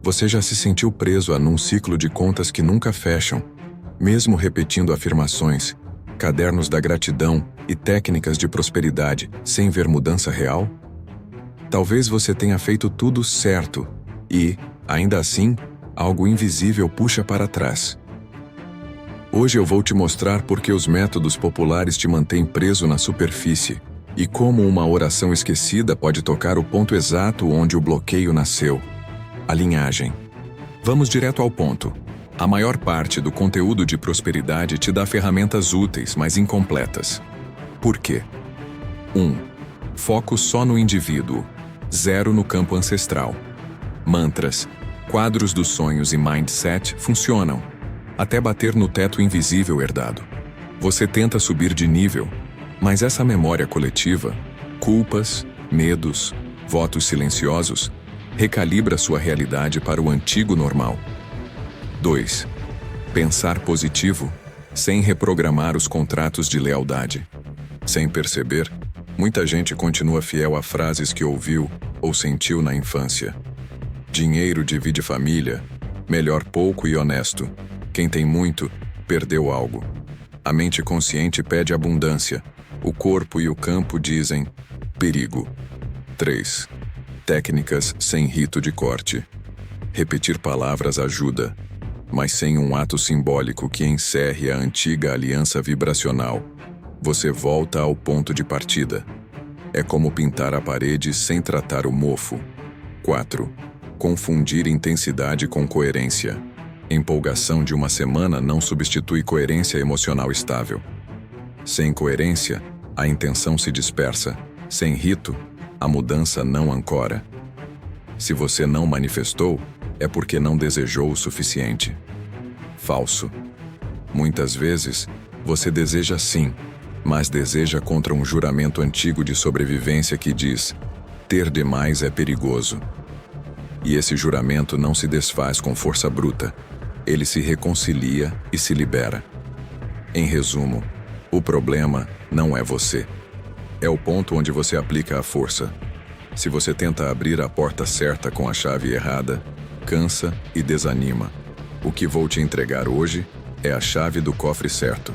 Você já se sentiu preso num ciclo de contas que nunca fecham, mesmo repetindo afirmações, cadernos da gratidão e técnicas de prosperidade sem ver mudança real? Talvez você tenha feito tudo certo e, ainda assim, algo invisível puxa para trás. Hoje eu vou te mostrar por que os métodos populares te mantêm preso na superfície e como uma oração esquecida pode tocar o ponto exato onde o bloqueio nasceu. A linhagem. Vamos direto ao ponto. A maior parte do conteúdo de prosperidade te dá ferramentas úteis, mas incompletas. Por quê? 1. Foco só no indivíduo. 0 no campo ancestral. Mantras, quadros dos sonhos e mindset funcionam, até bater no teto invisível herdado. Você tenta subir de nível, mas essa memória coletiva, culpas, medos, votos silenciosos, recalibra sua realidade para o antigo normal. 2. Pensar positivo, sem reprogramar os contratos de lealdade. Sem perceber, muita gente continua fiel a frases que ouviu ou sentiu na infância. Dinheiro divide família, melhor pouco e honesto. Quem tem muito, perdeu algo. A mente consciente pede abundância. O corpo e o campo dizem perigo. 3. Técnicas sem rito de corte. Repetir palavras ajuda, mas sem um ato simbólico que encerre a antiga aliança vibracional, você volta ao ponto de partida. É como pintar a parede sem tratar o mofo. 4. Confundir intensidade com coerência. Empolgação de uma semana não substitui coerência emocional estável. Sem coerência, a intenção se dispersa. Sem rito, a mudança não ancora. Se você não manifestou, é porque não desejou o suficiente. Falso. Muitas vezes, você deseja sim, mas deseja contra um juramento antigo de sobrevivência que diz: ter demais é perigoso. E esse juramento não se desfaz com força bruta. Ele se reconcilia e se libera. Em resumo, o problema não é você. É o ponto onde você aplica a força. Se você tenta abrir a porta certa com a chave errada, cansa e desanima. O que vou te entregar hoje é a chave do cofre certo.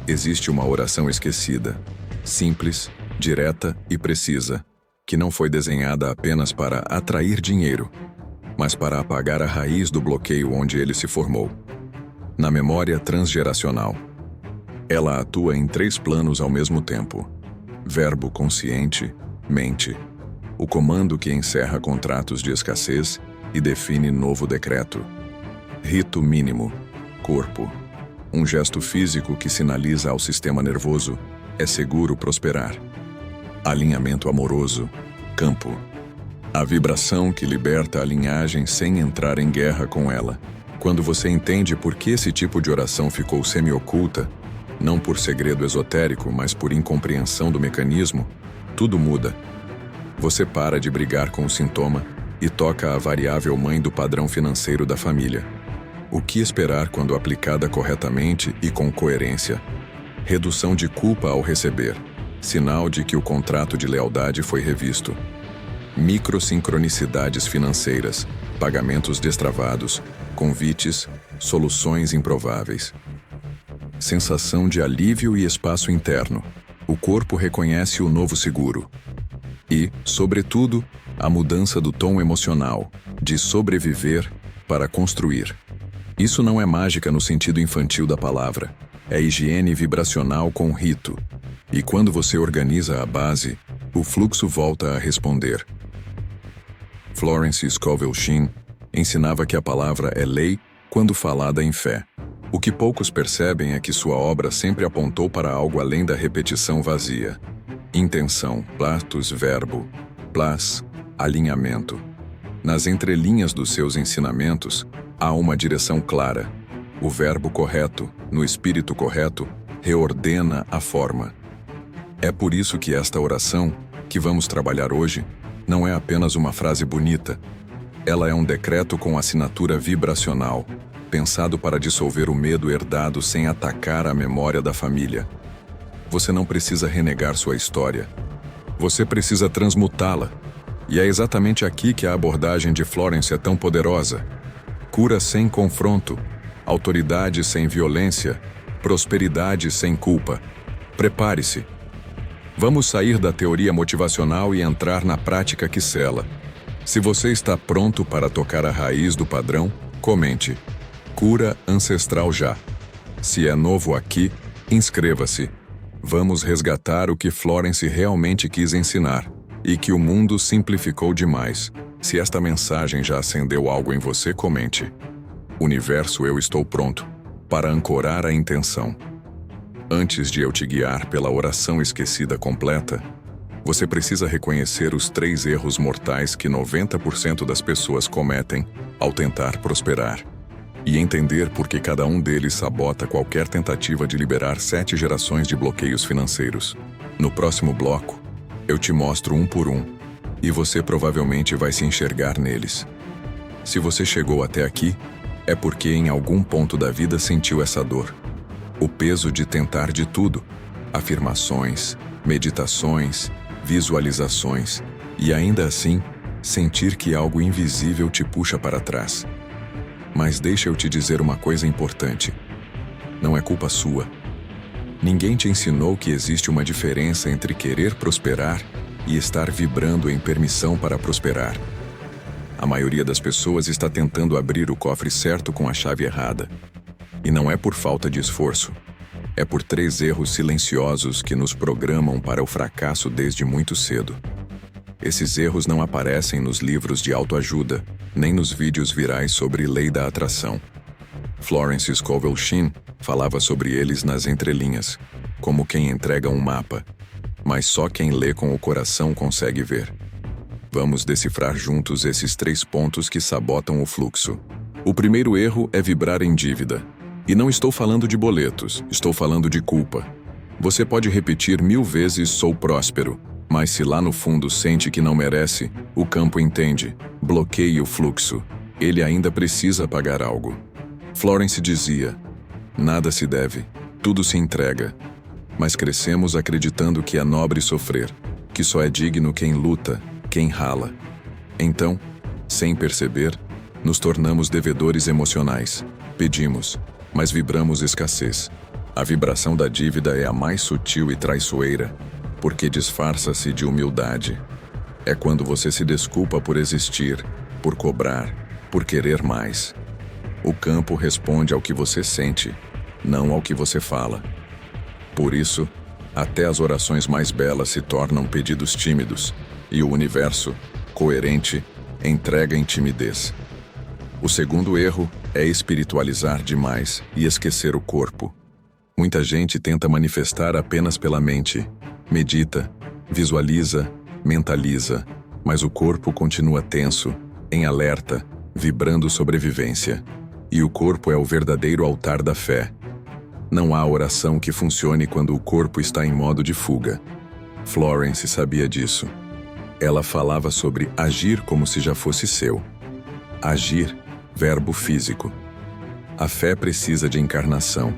Existe uma oração esquecida, simples, direta e precisa, que não foi desenhada apenas para atrair dinheiro, mas para apagar a raiz do bloqueio onde ele se formou. Na memória transgeracional. Ela atua em 3 planos ao mesmo tempo. Verbo consciente, mente. O comando que encerra contratos de escassez e define novo decreto. Rito mínimo, corpo. Um gesto físico que sinaliza ao sistema nervoso: é seguro prosperar. Alinhamento amoroso, campo. A vibração que liberta a linhagem sem entrar em guerra com ela. Quando você entende por que esse tipo de oração ficou semi-oculta, não por segredo esotérico, mas por incompreensão do mecanismo, tudo muda. Você para de brigar com o sintoma e toca a variável mãe do padrão financeiro da família. O que esperar quando aplicada corretamente e com coerência? Redução de culpa ao receber, sinal de que o contrato de lealdade foi revisto. Microsincronicidades financeiras, pagamentos destravados, convites, soluções improváveis. Sensação de alívio e espaço interno. O corpo reconhece o novo seguro. E, sobretudo, a mudança do tom emocional, de sobreviver para construir. Isso não é mágica no sentido infantil da palavra. É higiene vibracional com rito. E quando você organiza a base, o fluxo volta a responder. Florence Scovel Shinn ensinava que a palavra é lei quando falada em fé. O que poucos percebem é que sua obra sempre apontou para algo além da repetição vazia. Intenção, platus verbo, plas, alinhamento. Nas entrelinhas dos seus ensinamentos, há uma direção clara. O verbo correto, no espírito correto, reordena a forma. É por isso que esta oração, que vamos trabalhar hoje, não é apenas uma frase bonita. Ela é um decreto com assinatura vibracional, pensado para dissolver o medo herdado sem atacar a memória da família. Você não precisa renegar sua história. Você precisa transmutá-la. E é exatamente aqui que a abordagem de Florence é tão poderosa. Cura sem confronto, autoridade sem violência, prosperidade sem culpa. Prepare-se. Vamos sair da teoria motivacional e entrar na prática que sela. Se você está pronto para tocar a raiz do padrão, comente. Cura ancestral já. Se é novo aqui, inscreva-se. Vamos resgatar o que Florence realmente quis ensinar e que o mundo simplificou demais. Se esta mensagem já acendeu algo em você, comente. Universo, eu estou pronto para ancorar a intenção. Antes de eu te guiar pela oração esquecida completa, você precisa reconhecer os 3 erros mortais que 90% das pessoas cometem ao tentar prosperar. E entender por que cada um deles sabota qualquer tentativa de liberar 7 gerações de bloqueios financeiros. No próximo bloco, eu te mostro um por um, e você provavelmente vai se enxergar neles. Se você chegou até aqui, é porque em algum ponto da vida sentiu essa dor. O peso de tentar de tudo, afirmações, meditações, visualizações, e ainda assim, sentir que algo invisível te puxa para trás. Mas deixa eu te dizer uma coisa importante. Não é culpa sua. Ninguém te ensinou que existe uma diferença entre querer prosperar e estar vibrando em permissão para prosperar. A maioria das pessoas está tentando abrir o cofre certo com a chave errada. E não é por falta de esforço. É por 3 erros silenciosos que nos programam para o fracasso desde muito cedo. Esses erros não aparecem nos livros de autoajuda, nem nos vídeos virais sobre lei da atração. Florence Scovel Shinn falava sobre eles nas entrelinhas, como quem entrega um mapa, mas só quem lê com o coração consegue ver. Vamos decifrar juntos esses 3 pontos que sabotam o fluxo. O primeiro erro é vibrar em dívida. E não estou falando de boletos, estou falando de culpa. Você pode repetir 1000 vezes "sou próspero", mas se lá no fundo sente que não merece, o campo entende, bloqueie o fluxo. Ele ainda precisa pagar algo. Florence dizia: nada se deve, tudo se entrega. Mas crescemos acreditando que é nobre sofrer, que só é digno quem luta, quem rala. Então, sem perceber, nos tornamos devedores emocionais. Pedimos, mas vibramos escassez. A vibração da dívida é a mais sutil e traiçoeira, porque disfarça-se de humildade. É quando você se desculpa por existir, por cobrar, por querer mais. O campo responde ao que você sente, não ao que você fala. Por isso, até as orações mais belas se tornam pedidos tímidos, e o universo, coerente, entrega em timidez. O segundo erro é espiritualizar demais e esquecer o corpo. Muita gente tenta manifestar apenas pela mente. Medita, visualiza, mentaliza, mas o corpo continua tenso, em alerta, vibrando sobrevivência. E o corpo é o verdadeiro altar da fé. Não há oração que funcione quando o corpo está em modo de fuga. Florence sabia disso. Ela falava sobre agir como se já fosse seu. Agir, verbo físico. A fé precisa de encarnação.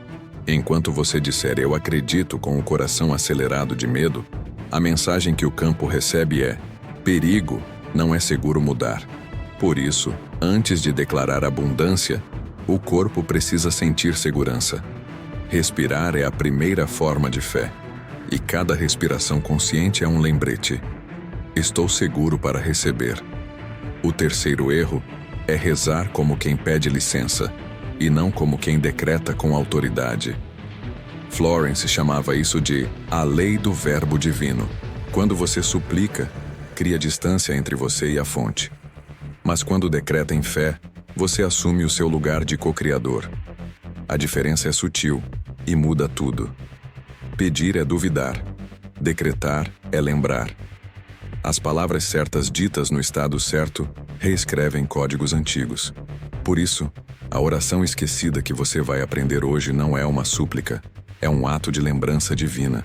Enquanto você disser "eu acredito" com o coração acelerado de medo, a mensagem que o campo recebe é: perigo, não é seguro mudar. Por isso, antes de declarar abundância, o corpo precisa sentir segurança. Respirar é a primeira forma de fé, e cada respiração consciente é um lembrete. Estou seguro para receber. O terceiro erro é rezar como quem pede licença, e não como quem decreta com autoridade. Florence chamava isso de a lei do verbo divino. Quando você suplica, cria distância entre você e a fonte. Mas quando decreta em fé, você assume o seu lugar de co-criador. A diferença é sutil e muda tudo. Pedir é duvidar. Decretar é lembrar. As palavras certas ditas no estado certo reescrevem códigos antigos. Por isso, a oração esquecida que você vai aprender hoje não é uma súplica, é um ato de lembrança divina.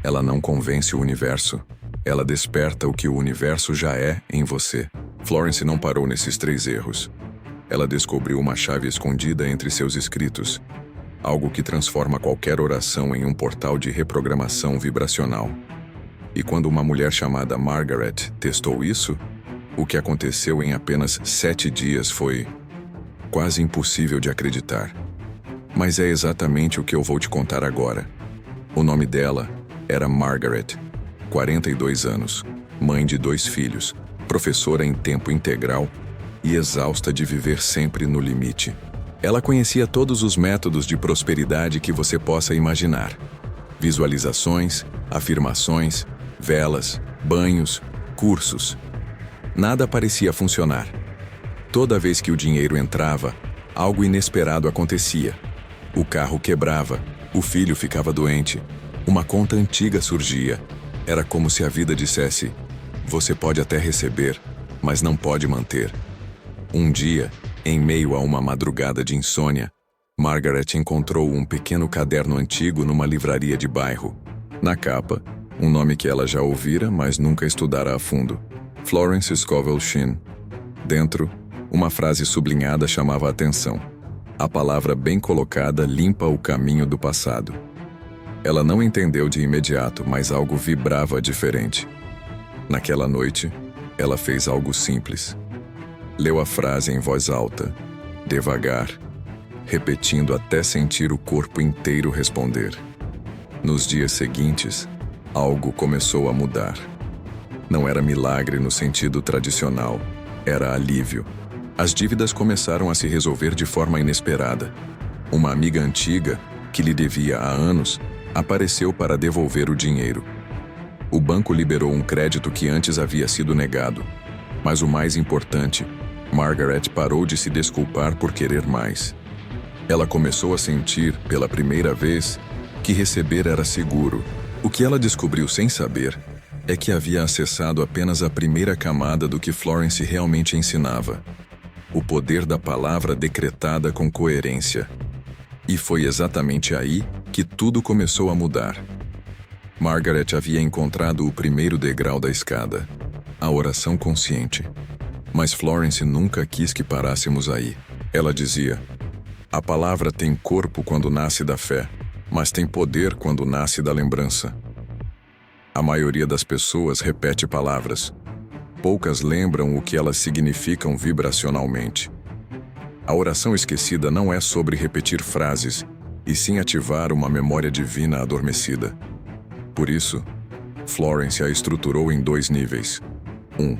Ela não convence o universo, ela desperta o que o universo já é em você. Florence não parou nesses 3 erros. Ela descobriu uma chave escondida entre seus escritos, algo que transforma qualquer oração em um portal de reprogramação vibracional. E quando uma mulher chamada Margaret testou isso, O que aconteceu em apenas 7 dias foi quase impossível de acreditar. Mas é exatamente o que eu vou te contar agora. O nome dela era Margaret, 42 anos, mãe de 2 filhos, professora em tempo integral e exausta de viver sempre no limite. Ela conhecia todos os métodos de prosperidade que você possa imaginar. Visualizações, afirmações, velas, banhos, cursos. Nada parecia funcionar. Toda vez que o dinheiro entrava, algo inesperado acontecia. O carro quebrava, o filho ficava doente, uma conta antiga surgia. Era como se a vida dissesse: você pode até receber, mas não pode manter. Um dia, em meio a uma madrugada de insônia, Margaret encontrou um pequeno caderno antigo numa livraria de bairro. Na capa, um nome que ela já ouvira, mas nunca estudara a fundo: Florence Scovel Shinn. Dentro, uma frase sublinhada chamava a atenção: a palavra bem colocada limpa o caminho do passado. Ela não entendeu de imediato, mas algo vibrava diferente. Naquela noite, ela fez algo simples. Leu a frase em voz alta, devagar, repetindo até sentir o corpo inteiro responder. Nos dias seguintes, algo começou a mudar. Não era milagre no sentido tradicional, era alívio. As dívidas começaram a se resolver de forma inesperada. Uma amiga antiga, que lhe devia há anos, apareceu para devolver o dinheiro. O banco liberou um crédito que antes havia sido negado. Mas o mais importante, Margaret parou de se desculpar por querer mais. Ela começou a sentir, pela primeira vez, que receber era seguro. O que ela descobriu sem saber é que havia acessado apenas a primeira camada do que Florence realmente ensinava: o poder da palavra decretada com coerência. E foi exatamente aí que tudo começou a mudar. Margaret havia encontrado o primeiro degrau da escada, a oração consciente. Mas Florence nunca quis que parássemos aí. Ela dizia: a palavra tem corpo quando nasce da fé, mas tem poder quando nasce da lembrança. A maioria das pessoas repete palavras. Poucas lembram o que elas significam vibracionalmente. A oração esquecida não é sobre repetir frases, e sim ativar uma memória divina adormecida. Por isso, Florence a estruturou em 2 níveis. 1.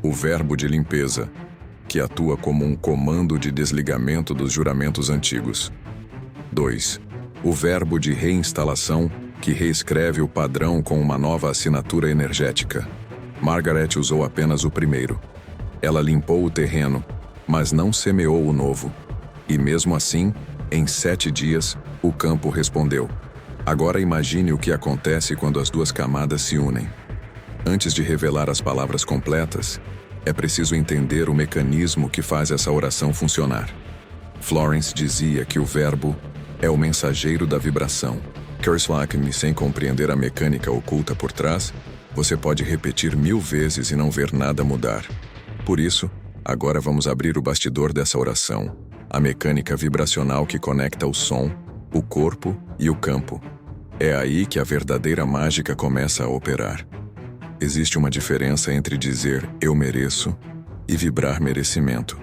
O verbo de limpeza, que atua como um comando de desligamento dos juramentos antigos. 2. O verbo de reinstalação, que reescreve o padrão com uma nova assinatura energética. Margaret usou apenas o primeiro. Ela limpou o terreno, mas não semeou o novo. E mesmo assim, em 7 dias, o campo respondeu. Agora imagine o que acontece quando as 2 camadas se unem. Antes de revelar as palavras completas, é preciso entender o mecanismo que faz essa oração funcionar. Florence dizia que o verbo é o mensageiro da vibração. Sem compreender a mecânica oculta por trás, você pode repetir 1000 vezes e não ver nada mudar. Por isso, agora vamos abrir o bastidor dessa oração, a mecânica vibracional que conecta o som, o corpo e o campo. É aí que a verdadeira mágica começa a operar. Existe uma diferença entre dizer "eu mereço" e vibrar merecimento.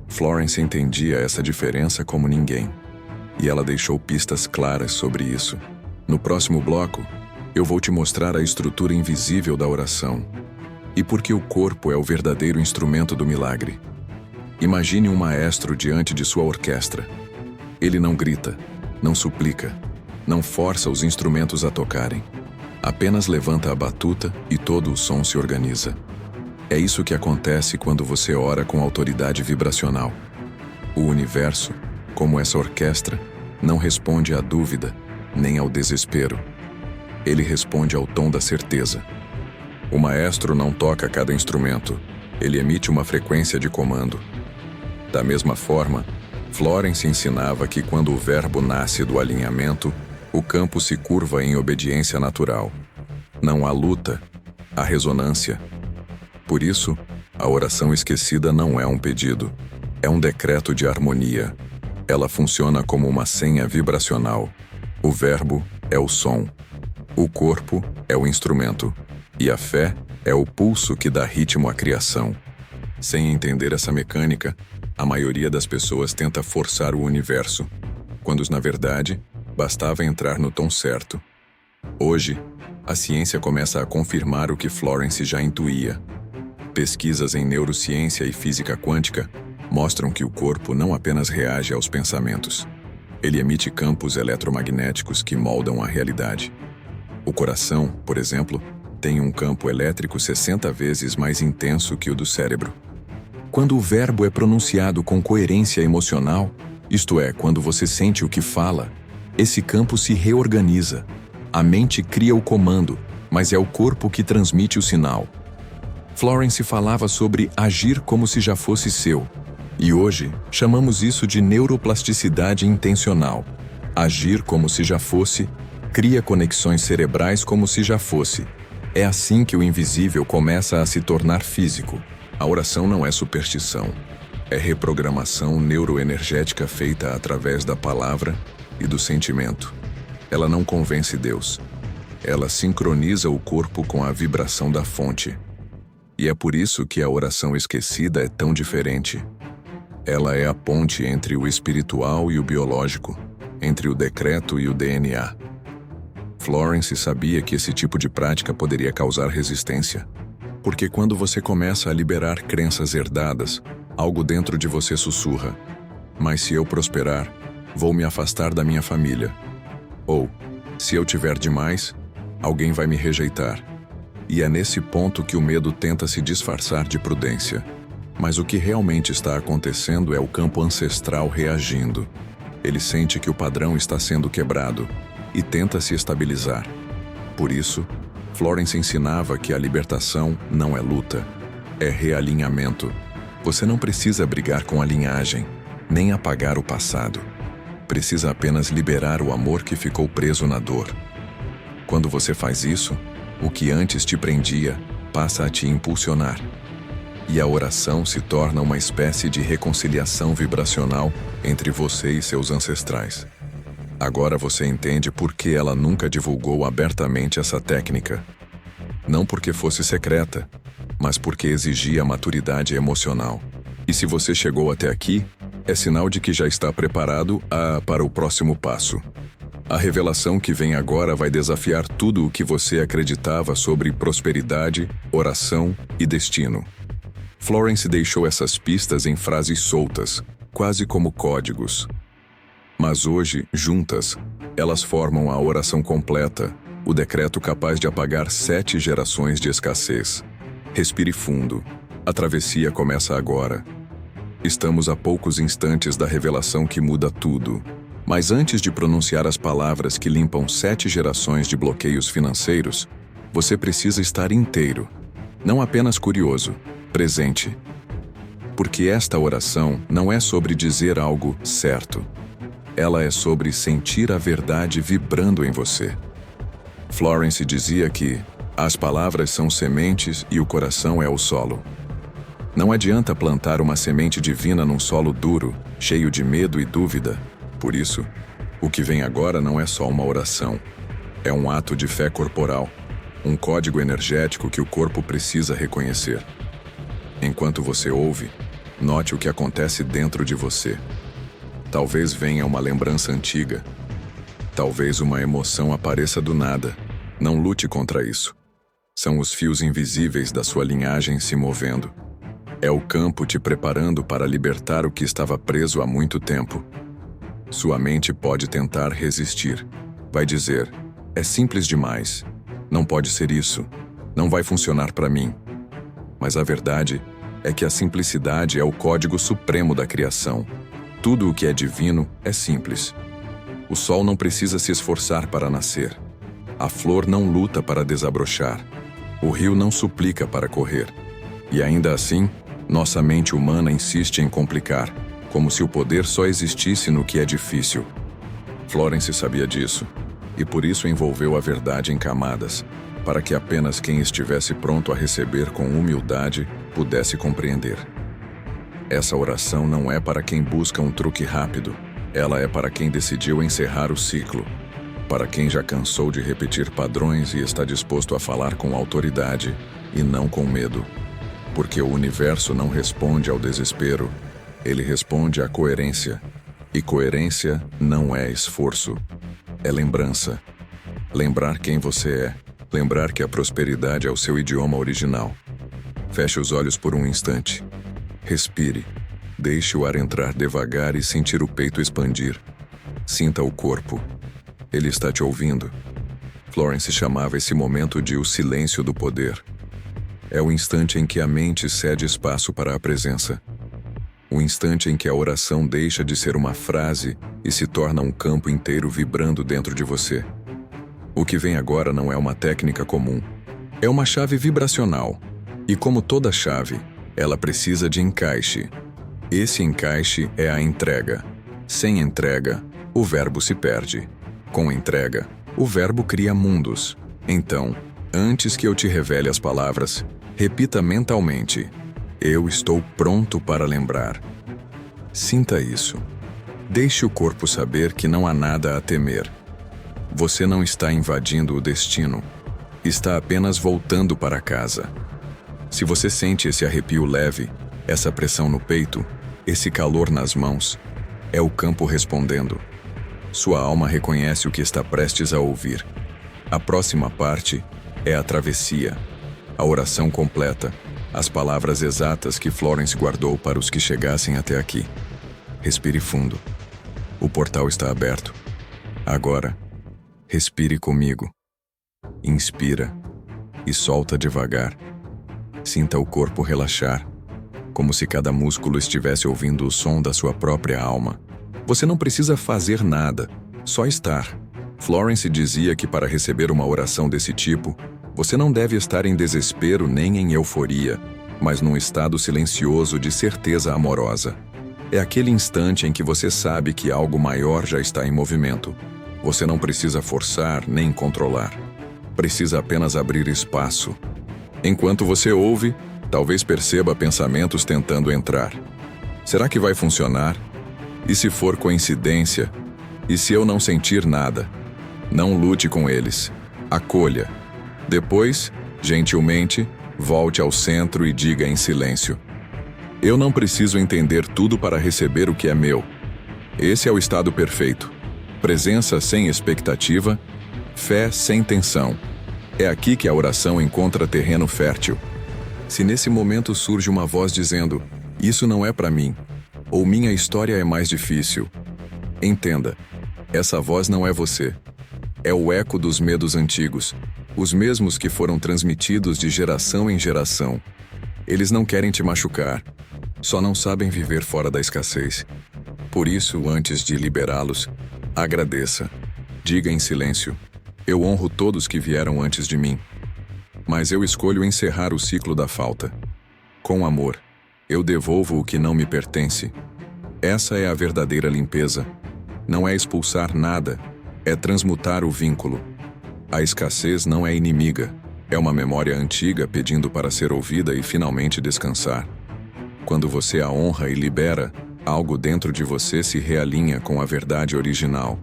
Florence entendia essa diferença como ninguém, e ela deixou pistas claras sobre isso. No próximo bloco, eu vou te mostrar a estrutura invisível da oração e por que o corpo é o verdadeiro instrumento do milagre. Imagine um maestro diante de sua orquestra. Ele não grita, não suplica, não força os instrumentos a tocarem. Apenas levanta a batuta e todo o som se organiza. É isso que acontece quando você ora com autoridade vibracional. O universo, como essa orquestra, não responde à dúvida, nem ao desespero. Ele responde ao tom da certeza. O maestro não toca cada instrumento, ele emite uma frequência de comando. Da mesma forma, Florence ensinava que quando o verbo nasce do alinhamento, o campo se curva em obediência natural. Não há luta, há ressonância. Por isso, a oração esquecida não é um pedido, é um decreto de harmonia. Ela funciona como uma senha vibracional. O verbo é o som, o corpo é o instrumento, e a fé É o pulso que dá ritmo à criação. Sem entender essa mecânica, a maioria das pessoas tenta forçar o universo, quando, na verdade, bastava entrar no tom certo. Hoje, a ciência começa a confirmar o que Florence já intuía. Pesquisas em neurociência e física quântica mostram que o corpo não apenas reage aos pensamentos. Ele emite campos eletromagnéticos que moldam a realidade. O coração, por exemplo, tem um campo elétrico 60 vezes mais intenso que o do cérebro. Quando o verbo é pronunciado com coerência emocional, isto é, quando você sente o que fala, esse campo se reorganiza. A mente cria o comando, mas é o corpo que transmite o sinal. Florence falava sobre agir como se já fosse seu. E hoje, chamamos isso de neuroplasticidade intencional. Agir como se já fosse, cria conexões cerebrais como se já fosse. É assim que o invisível começa a se tornar físico. A oração não é superstição. É reprogramação neuroenergética feita através da palavra e do sentimento. Ela não convence Deus. Ela sincroniza o corpo com a vibração da fonte. E é por isso que a oração esquecida é tão diferente. Ela é a ponte entre o espiritual e o biológico, entre o decreto e o DNA. Florence sabia que esse tipo de prática poderia causar resistência, porque quando você começa a liberar crenças herdadas, algo dentro de você sussurra: mas se eu prosperar, vou me afastar da minha família. Ou, se eu tiver demais, alguém vai me rejeitar. E é nesse ponto que o medo tenta se disfarçar de prudência. Mas o que realmente está acontecendo é o campo ancestral reagindo. Ele sente que o padrão está sendo quebrado e tenta se estabilizar. Por isso, Florence ensinava que a libertação não é luta, é realinhamento. Você não precisa brigar com a linhagem, nem apagar o passado. Precisa apenas liberar o amor que ficou preso na dor. Quando você faz isso, o que antes te prendia passa a te impulsionar. E a oração se torna uma espécie de reconciliação vibracional entre você e seus ancestrais. Agora você entende por que ela nunca divulgou abertamente essa técnica. Não porque fosse secreta, mas porque exigia maturidade emocional. E se você chegou até aqui, é sinal de que já está preparado para o próximo passo. A revelação que vem agora vai desafiar tudo o que você acreditava sobre prosperidade, oração e destino. Florence deixou essas pistas em frases soltas, quase como códigos. Mas hoje, juntas, elas formam a oração completa, o decreto capaz de apagar 7 gerações de escassez. Respire fundo. A travessia começa agora. Estamos a poucos instantes da revelação que muda tudo. Mas antes de pronunciar as palavras que limpam 7 gerações de bloqueios financeiros, você precisa estar inteiro. Não apenas curioso, presente. Porque esta oração não é sobre dizer algo certo. Ela é sobre sentir a verdade vibrando em você. Florence dizia que as palavras são sementes e o coração é o solo. Não adianta plantar uma semente divina num solo duro, cheio de medo e dúvida. Por isso, o que vem agora não é só uma oração. É um ato de fé corporal, um código energético que o corpo precisa reconhecer. Enquanto você ouve, note o que acontece dentro de você. Talvez venha uma lembrança antiga. Talvez uma emoção apareça do nada. Não lute contra isso. São os fios invisíveis da sua linhagem se movendo. É o campo te preparando para libertar o que estava preso há muito tempo. Sua mente pode tentar resistir. Vai dizer: é simples demais. Não pode ser isso. Não vai funcionar para mim. Mas a verdade é que a simplicidade é o código supremo da criação. Tudo o que é divino é simples. O sol não precisa se esforçar para nascer. A flor não luta para desabrochar. O rio não suplica para correr. E ainda assim, nossa mente humana insiste em complicar, como se o poder só existisse no que é difícil. Florence sabia disso, e por isso envolveu a verdade em camadas, para que apenas quem estivesse pronto a receber com humildade pudesse compreender. Essa oração não é para quem busca um truque rápido, ela é para quem decidiu encerrar o ciclo, para quem já cansou de repetir padrões e está disposto a falar com autoridade, e não com medo. Porque o universo não responde ao desespero, ele responde à coerência. E coerência não é esforço, é lembrança. Lembrar quem você é, lembrar que a prosperidade é o seu idioma original. Feche os olhos por um instante. Respire. Deixe o ar entrar devagar e sentir o peito expandir. Sinta o corpo. Ele está te ouvindo. Florence chamava esse momento de o silêncio do poder. É o instante em que a mente cede espaço para a presença. O instante em que a oração deixa de ser uma frase e se torna um campo inteiro vibrando dentro de você. O que vem agora não é uma técnica comum. É uma chave vibracional. E como toda chave, ela precisa de encaixe. Esse encaixe é a entrega. Sem entrega, o verbo se perde. Com entrega, o verbo cria mundos. Então, antes que eu te revele as palavras, repita mentalmente: eu estou pronto para lembrar. Sinta isso. Deixe o corpo saber que não há nada a temer. Você não está invadindo o destino. Está apenas voltando para casa. Se você sente esse arrepio leve, essa pressão no peito, esse calor nas mãos, é o campo respondendo. Sua alma reconhece o que está prestes a ouvir. A próxima parte é a travessia, a oração completa, as palavras exatas que Florence guardou para os que chegassem até aqui. Respire fundo. O portal está aberto. Agora, respire comigo. Inspira e solta devagar. Sinta o corpo relaxar, como se cada músculo estivesse ouvindo o som da sua própria alma. Você não precisa fazer nada, só estar. Florence dizia que para receber uma oração desse tipo, você não deve estar em desespero nem em euforia, mas num estado silencioso de certeza amorosa. É aquele instante em que você sabe que algo maior já está em movimento. Você não precisa forçar nem controlar. Precisa apenas abrir espaço. Enquanto você ouve, talvez perceba pensamentos tentando entrar. Será que vai funcionar? E se for coincidência? E se eu não sentir nada? Não lute com eles. Acolha. Depois, gentilmente, volte ao centro e diga em silêncio: eu não preciso entender tudo para receber o que é meu. Esse é o estado perfeito. Presença sem expectativa, fé sem tensão. É aqui que a oração encontra terreno fértil. Se nesse momento surge uma voz dizendo: isso não é para mim, ou minha história é mais difícil, entenda, essa voz não é você. É o eco dos medos antigos, os mesmos que foram transmitidos de geração em geração. Eles não querem te machucar, só não sabem viver fora da escassez. Por isso, antes de liberá-los, agradeça. Diga em silêncio: eu honro todos que vieram antes de mim, mas eu escolho encerrar o ciclo da falta. Com amor, eu devolvo o que não me pertence. Essa é a verdadeira limpeza. Não é expulsar nada, é transmutar o vínculo. A escassez não é inimiga, é uma memória antiga pedindo para ser ouvida e finalmente descansar. Quando você a honra e libera, algo dentro de você se realinha com a verdade original.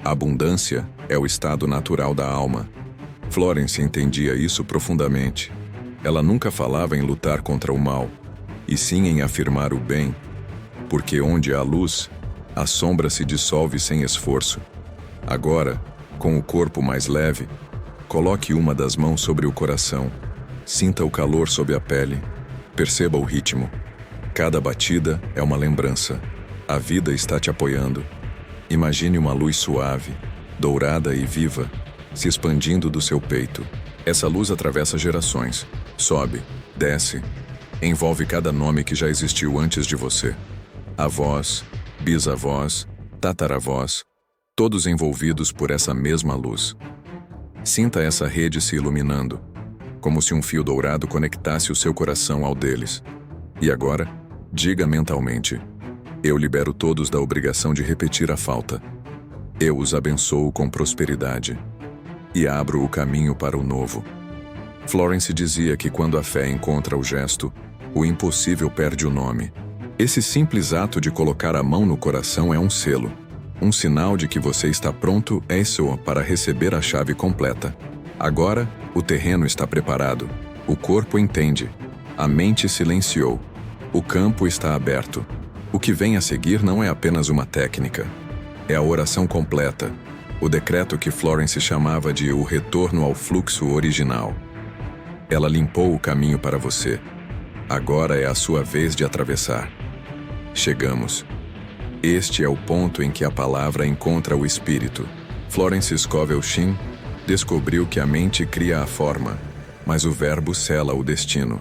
A abundância é o estado natural da alma. Florence entendia isso profundamente. Ela nunca falava em lutar contra o mal, e sim em afirmar o bem, porque onde há luz, a sombra se dissolve sem esforço. Agora, com o corpo mais leve, coloque uma das mãos sobre o coração. Sinta o calor sob a pele. Perceba o ritmo. Cada batida é uma lembrança. A vida está te apoiando. Imagine uma luz suave, dourada e viva, se expandindo do seu peito. Essa luz atravessa gerações. Sobe, desce, envolve cada nome que já existiu antes de você. Avós, bisavós, tataravós, todos envolvidos por essa mesma luz. Sinta essa rede se iluminando, como se um fio dourado conectasse o seu coração ao deles. E agora, diga mentalmente: eu libero todos da obrigação de repetir a falta. Eu os abençoo com prosperidade e abro o caminho para o novo. Florence dizia que quando a fé encontra o gesto, o impossível perde o nome. Esse simples ato de colocar a mão no coração é um selo, um sinal de que você está pronto para receber a chave completa. Agora, o terreno está preparado, O corpo entende. A mente silenciou. O campo está aberto. O que vem a seguir não é apenas uma técnica. É a oração completa. O decreto que Florence chamava de o retorno ao fluxo original. Ela limpou o caminho para você. Agora é a sua vez de atravessar. Chegamos. Este é o ponto em que a palavra encontra o espírito. Florence Scovel Shinn descobriu que a mente cria a forma, mas o verbo sela o destino.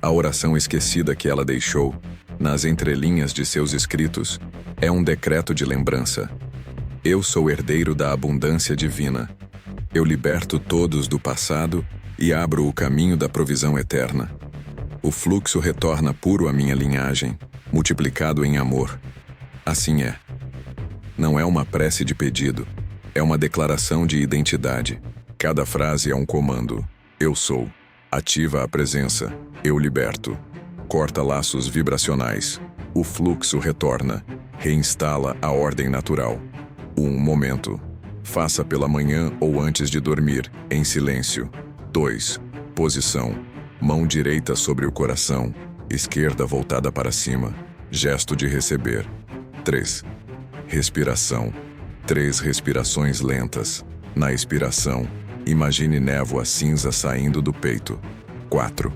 A oração esquecida que ela deixou, nas entrelinhas de seus escritos, é um decreto de lembrança. Eu sou herdeiro da abundância divina. Eu liberto todos do passado e abro o caminho da provisão eterna. O fluxo retorna puro à minha linhagem, multiplicado em amor. Assim é. Não é uma prece de pedido, é uma declaração de identidade. Cada frase é um comando. Eu sou. Ativa a presença. Eu liberto. Corta laços vibracionais. O fluxo retorna. Reinstala a ordem natural. Um momento. Faça pela manhã ou antes de dormir, em silêncio. 2. Posição. Mão direita sobre o coração, esquerda voltada para cima. Gesto de receber. 3. Respiração. 3 respirações lentas. Na expiração, imagine névoa cinza saindo do peito. 4.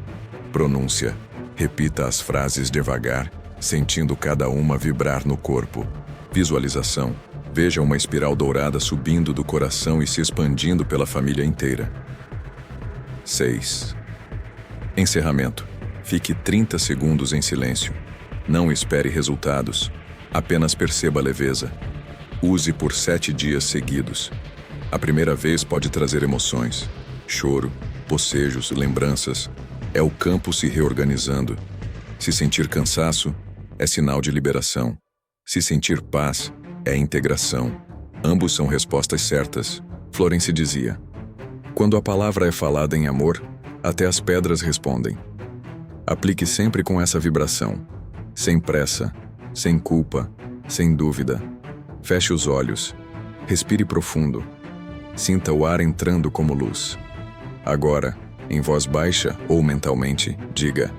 Pronúncia. Repita as frases devagar, sentindo cada uma vibrar no corpo. Visualização. Veja uma espiral dourada subindo do coração e se expandindo pela família inteira. 6. Encerramento. Fique 30 segundos em silêncio. Não espere resultados. Apenas perceba a leveza. Use por 7 dias seguidos. A primeira vez pode trazer emoções. Choro, bocejos, lembranças. É o campo se reorganizando. Se sentir cansaço, é sinal de liberação. Se sentir paz, é integração. Ambos são respostas certas. Florence dizia: quando a palavra é falada em amor, até as pedras respondem. Aplique sempre com essa vibração. Sem pressa, sem culpa, sem dúvida. Feche os olhos. Respire profundo. Sinta o ar entrando como luz. Agora, em voz baixa ou mentalmente, diga: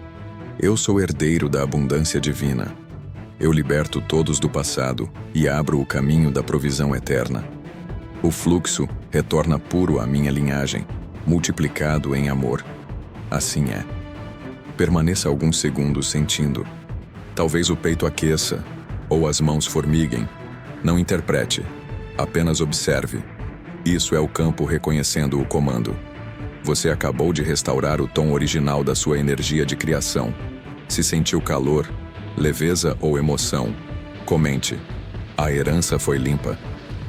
eu sou herdeiro da abundância divina. Eu liberto todos do passado e abro o caminho da provisão eterna. O fluxo retorna puro à minha linhagem, multiplicado em amor. Assim é. Permaneça alguns segundos sentindo. Talvez o peito aqueça, ou as mãos formiguem. Não interprete, apenas observe. Isso é o campo reconhecendo o comando. Você acabou de restaurar o tom original da sua energia de criação. Se sentiu calor, leveza ou emoção, comente. A herança foi limpa.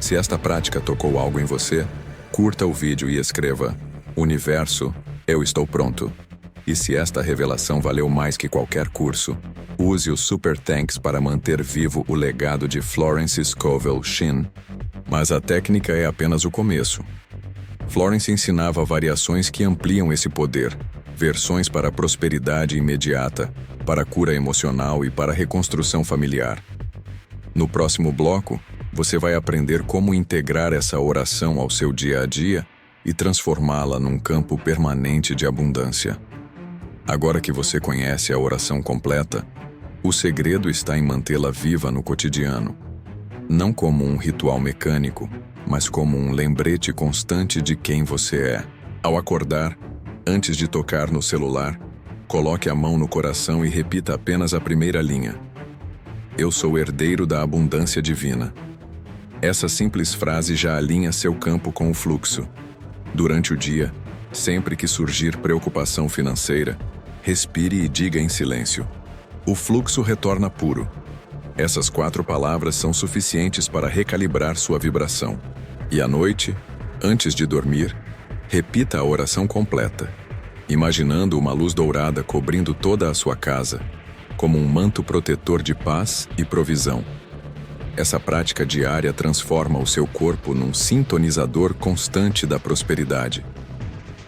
Se esta prática tocou algo em você, curta o vídeo e escreva: Universo, eu estou pronto. E se esta revelação valeu mais que qualquer curso, use o Super Thanks para manter vivo o legado de Florence Scovel Shinn. Mas a técnica é apenas o começo. Florence ensinava variações que ampliam esse poder, versões para a prosperidade imediata, para a cura emocional e para a reconstrução familiar. No próximo bloco, você vai aprender como integrar essa oração ao seu dia a dia e transformá-la num campo permanente de abundância. Agora que você conhece a oração completa, o segredo está em mantê-la viva no cotidiano. Não como um ritual mecânico, mas como um lembrete constante de quem você é. Ao acordar, antes de tocar no celular, coloque a mão no coração e repita apenas a primeira linha: eu sou herdeiro da abundância divina. Essa simples frase já alinha seu campo com o fluxo. Durante o dia, sempre que surgir preocupação financeira, respire e diga em silêncio: o fluxo retorna puro. Essas 4 palavras são suficientes para recalibrar sua vibração. E à noite, antes de dormir, repita a oração completa, imaginando uma luz dourada cobrindo toda a sua casa, como um manto protetor de paz e provisão. Essa prática diária transforma o seu corpo num sintonizador constante da prosperidade.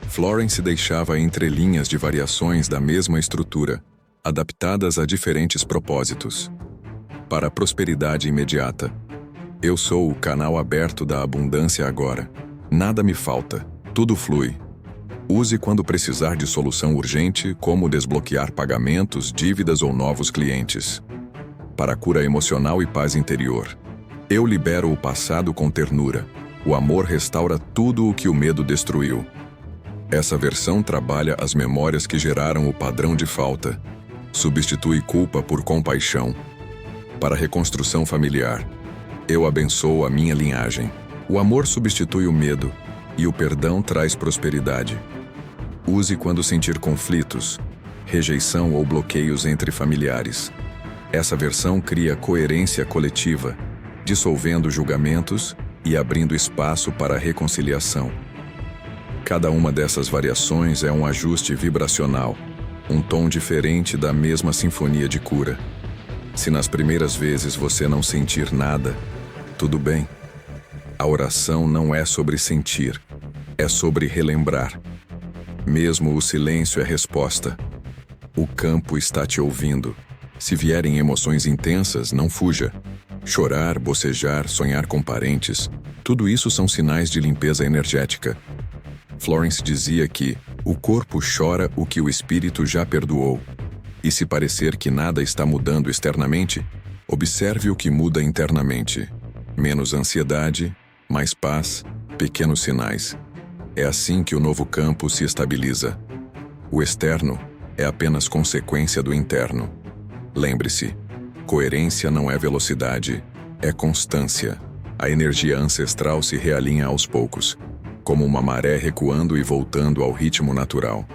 Florence deixava entrelinhas de variações da mesma estrutura, adaptadas a diferentes propósitos. Para a prosperidade imediata, eu sou o canal aberto da abundância agora. Nada me falta, tudo flui. Use quando precisar de solução urgente, como desbloquear pagamentos, dívidas ou novos clientes. Para cura emocional e paz interior. Eu libero o passado com ternura. O amor restaura tudo o que o medo destruiu. Essa versão trabalha as memórias que geraram o padrão de falta. Substitui culpa por compaixão. Para reconstrução familiar. Eu abençoo a minha linhagem. O amor substitui o medo e o perdão traz prosperidade. Use quando sentir conflitos, rejeição ou bloqueios entre familiares. Essa versão cria coerência coletiva, dissolvendo julgamentos e abrindo espaço para a reconciliação. Cada uma dessas variações é um ajuste vibracional, um tom diferente da mesma sinfonia de cura. Se nas primeiras vezes você não sentir nada, tudo bem. A oração não é sobre sentir, é sobre relembrar. Mesmo o silêncio é resposta. O campo está te ouvindo. Se vierem emoções intensas, não fuja. Chorar, bocejar, sonhar com parentes, tudo isso são sinais de limpeza energética. Florence dizia que o corpo chora o que o espírito já perdoou. E se parecer que nada está mudando externamente, observe o que muda internamente. Menos ansiedade, mais paz, pequenos sinais. É assim que o novo campo se estabiliza. O externo é apenas consequência do interno. Lembre-se, coerência não é velocidade, é constância. A energia ancestral se realinha aos poucos, como uma maré recuando e voltando ao ritmo natural.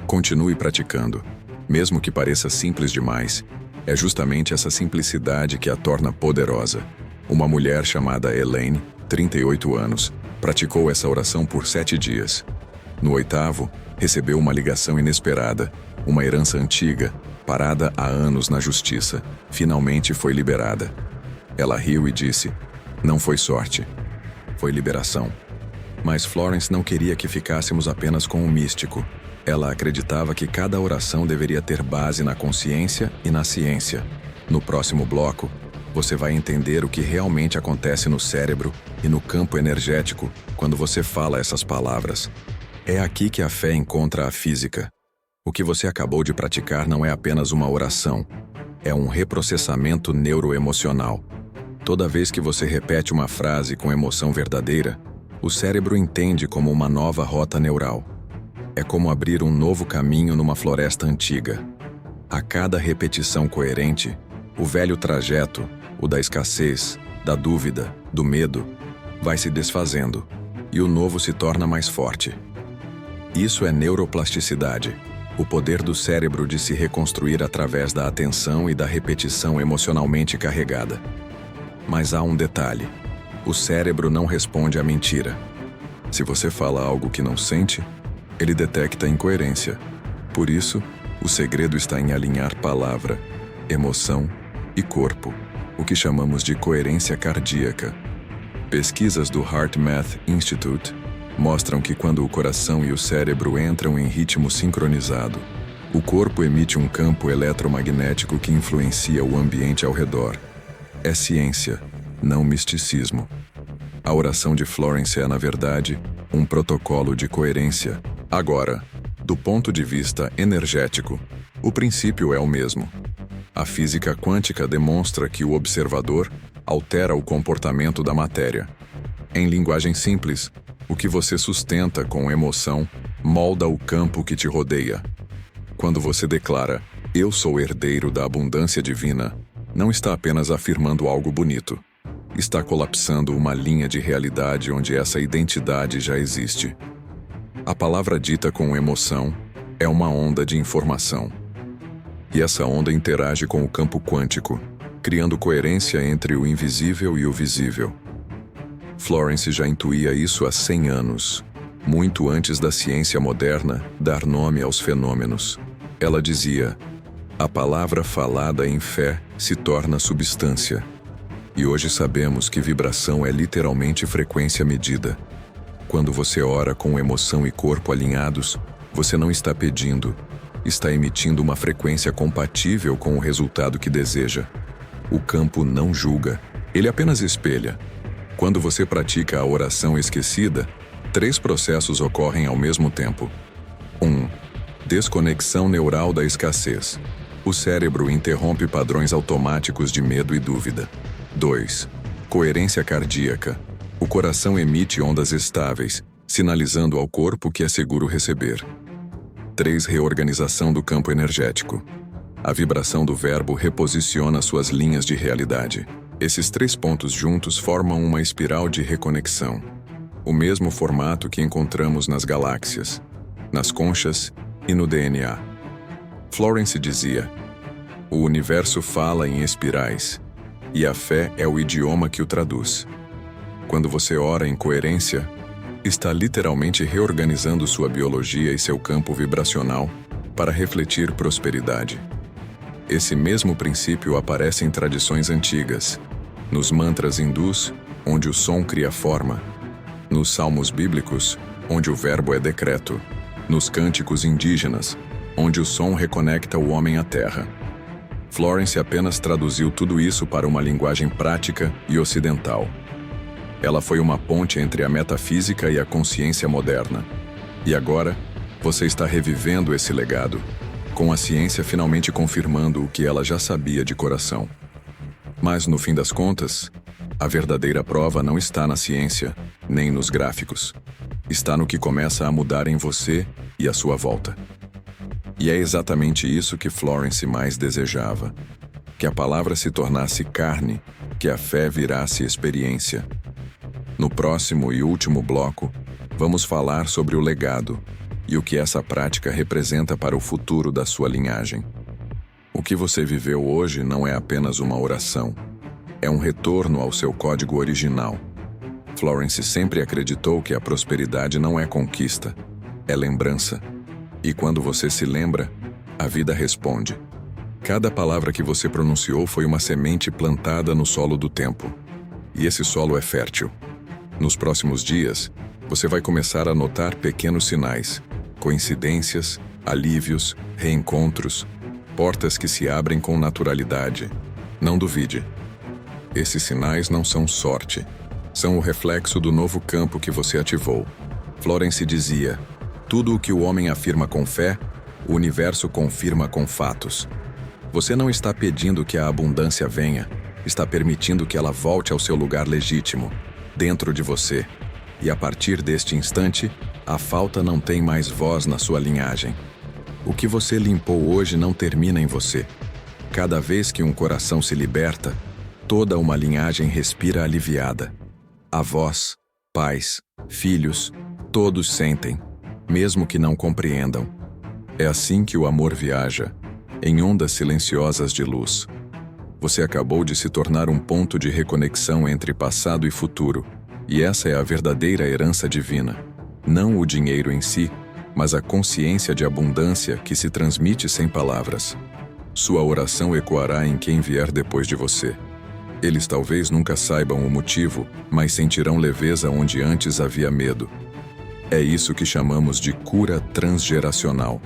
Continue praticando. Mesmo que pareça simples demais, é justamente essa simplicidade que a torna poderosa. Uma mulher chamada Elaine, 38 anos, praticou essa oração por 7 dias. No 8º, recebeu uma ligação inesperada, uma herança antiga, parada há anos na justiça, finalmente foi liberada. Ela riu e disse, não foi sorte, foi liberação. Mas Florence não queria que ficássemos apenas com o místico. Ela acreditava que cada oração deveria ter base na consciência e na ciência. No próximo bloco, você vai entender o que realmente acontece no cérebro e no campo energético quando você fala essas palavras. É aqui que a fé encontra a física. O que você acabou de praticar não é apenas uma oração, é um reprocessamento neuroemocional. Toda vez que você repete uma frase com emoção verdadeira, o cérebro entende como uma nova rota neural. É como abrir um novo caminho numa floresta antiga. A cada repetição coerente, o velho trajeto, o da escassez, da dúvida, do medo, vai se desfazendo, e o novo se torna mais forte. Isso é neuroplasticidade, o poder do cérebro de se reconstruir através da atenção e da repetição emocionalmente carregada. Mas há um detalhe: o cérebro não responde à mentira. Se você fala algo que não sente, ele detecta incoerência. Por isso, o segredo está em alinhar palavra, emoção e corpo, o que chamamos de coerência cardíaca. Pesquisas do HeartMath Institute mostram que quando o coração e o cérebro entram em ritmo sincronizado, o corpo emite um campo eletromagnético que influencia o ambiente ao redor. É ciência, não misticismo. A oração de Florence é, na verdade, um protocolo de coerência. Agora, do ponto de vista energético, o princípio é o mesmo. A física quântica demonstra que o observador altera o comportamento da matéria. Em linguagem simples, o que você sustenta com emoção molda o campo que te rodeia. Quando você declara, eu sou herdeiro da abundância divina, não está apenas afirmando algo bonito. Está colapsando uma linha de realidade onde essa identidade já existe. A palavra dita com emoção é uma onda de informação. E essa onda interage com o campo quântico, criando coerência entre o invisível e o visível. Florence já intuía isso há 100 anos, muito antes da ciência moderna dar nome aos fenômenos. Ela dizia, a palavra falada em fé se torna substância. E hoje sabemos que vibração é literalmente frequência medida. Quando você ora com emoção e corpo alinhados, você não está pedindo, está emitindo uma frequência compatível com o resultado que deseja. O campo não julga, ele apenas espelha. Quando você pratica a oração esquecida, 3 processos ocorrem ao mesmo tempo. Desconexão neural da escassez. O cérebro interrompe padrões automáticos de medo e dúvida. 2. Coerência cardíaca. O coração emite ondas estáveis, sinalizando ao corpo que é seguro receber. 3. Reorganização do campo energético. A vibração do verbo reposiciona suas linhas de realidade. Esses 3 pontos juntos formam uma espiral de reconexão. O mesmo formato que encontramos nas galáxias, nas conchas e no DNA. Florence dizia: o universo fala em espirais, e a fé é o idioma que o traduz. Quando você ora em coerência, está literalmente reorganizando sua biologia e seu campo vibracional para refletir prosperidade. Esse mesmo princípio aparece em tradições antigas, nos mantras hindus, onde o som cria forma, nos salmos bíblicos, onde o verbo é decreto, nos cânticos indígenas, onde o som reconecta o homem à terra. Florence apenas traduziu tudo isso para uma linguagem prática e ocidental. Ela foi uma ponte entre a metafísica e a consciência moderna. E agora, você está revivendo esse legado, com a ciência finalmente confirmando o que ela já sabia de coração. Mas, no fim das contas, a verdadeira prova não está na ciência, nem nos gráficos. Está no que começa a mudar em você e à sua volta. E é exatamente isso que Florence mais desejava: que a palavra se tornasse carne, que a fé virasse experiência. No próximo e último bloco, vamos falar sobre o legado e o que essa prática representa para o futuro da sua linhagem. O que você viveu hoje não é apenas uma oração, é um retorno ao seu código original. Florence sempre acreditou que a prosperidade não é conquista, é lembrança. E quando você se lembra, a vida responde. Cada palavra que você pronunciou foi uma semente plantada no solo do tempo. E esse solo é fértil. Nos próximos dias, você vai começar a notar pequenos sinais, coincidências, alívios, reencontros, portas que se abrem com naturalidade. Não duvide. Esses sinais não são sorte. São o reflexo do novo campo que você ativou. Florence dizia: tudo o que o homem afirma com fé, o universo confirma com fatos. Você não está pedindo que a abundância venha, está permitindo que ela volte ao seu lugar legítimo, dentro de você. E a partir deste instante, a falta não tem mais voz na sua linhagem. O que você limpou hoje não termina em você. Cada vez que um coração se liberta, toda uma linhagem respira aliviada. Avós, pais, filhos, todos sentem, mesmo que não compreendam. É assim que o amor viaja, em ondas silenciosas de luz. Você acabou de se tornar um ponto de reconexão entre passado e futuro, e essa é a verdadeira herança divina. Não o dinheiro em si, mas a consciência de abundância que se transmite sem palavras. Sua oração ecoará em quem vier depois de você. Eles talvez nunca saibam o motivo, mas sentirão leveza onde antes havia medo. É isso que chamamos de cura transgeracional.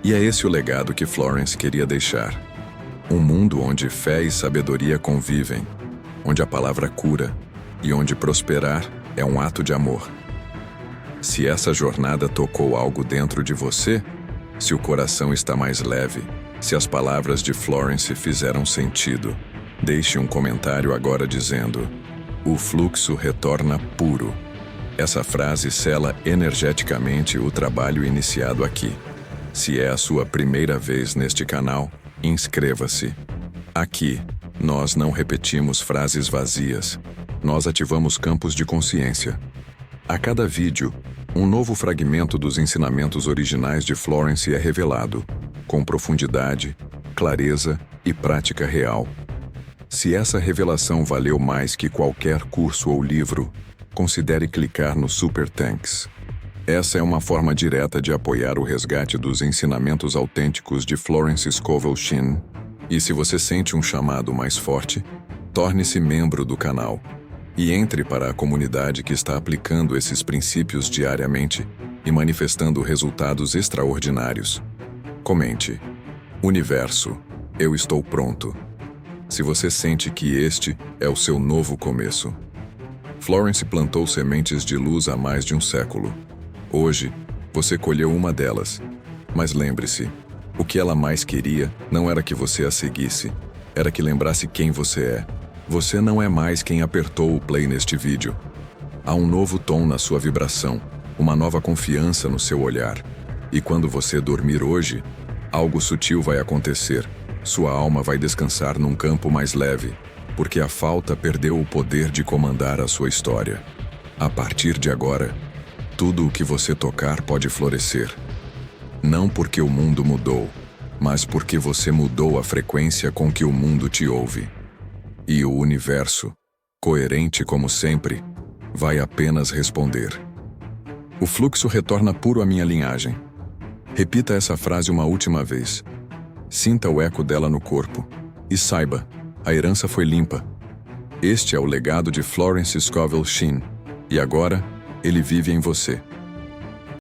E é esse o legado que Florence queria deixar. Um mundo onde fé e sabedoria convivem, onde a palavra cura e onde prosperar é um ato de amor. Se essa jornada tocou algo dentro de você, se o coração está mais leve, se as palavras de Florence fizeram sentido, deixe um comentário agora dizendo: o fluxo retorna puro. Essa frase sela energeticamente o trabalho iniciado aqui. Se é a sua primeira vez neste canal, inscreva-se. Aqui, nós não repetimos frases vazias. Nós ativamos campos de consciência. A cada vídeo, um novo fragmento dos ensinamentos originais de Florence é revelado, com profundidade, clareza e prática real. Se essa revelação valeu mais que qualquer curso ou livro, considere clicar no Super Thanks. Essa é uma forma direta de apoiar o resgate dos ensinamentos autênticos de Florence Scovel Shinn. E se você sente um chamado mais forte, torne-se membro do canal e entre para a comunidade que está aplicando esses princípios diariamente e manifestando resultados extraordinários. Comente: Universo, eu estou pronto. Se você sente que este é o seu novo começo. Florence plantou sementes de luz há mais de um século. Hoje, você colheu uma delas, Mas lembre-se, o que ela mais queria não era que você a seguisse, era que lembrasse quem você é. Você não é mais quem apertou o play neste vídeo. Há um novo tom na sua vibração, uma nova confiança no seu olhar. E quando você dormir hoje, algo sutil vai acontecer. Sua alma vai descansar num campo mais leve, porque a falta perdeu o poder de comandar a sua história. A partir de agora, tudo o que você tocar pode florescer. Não porque o mundo mudou, mas porque você mudou a frequência com que o mundo te ouve. E o universo, coerente como sempre, vai apenas responder. O fluxo retorna puro à minha linhagem. Repita essa frase uma última vez. Sinta o eco dela no corpo. E saiba, a herança foi limpa. Este é o legado de Florence Scovel Shinn. E agora, ele vive em você.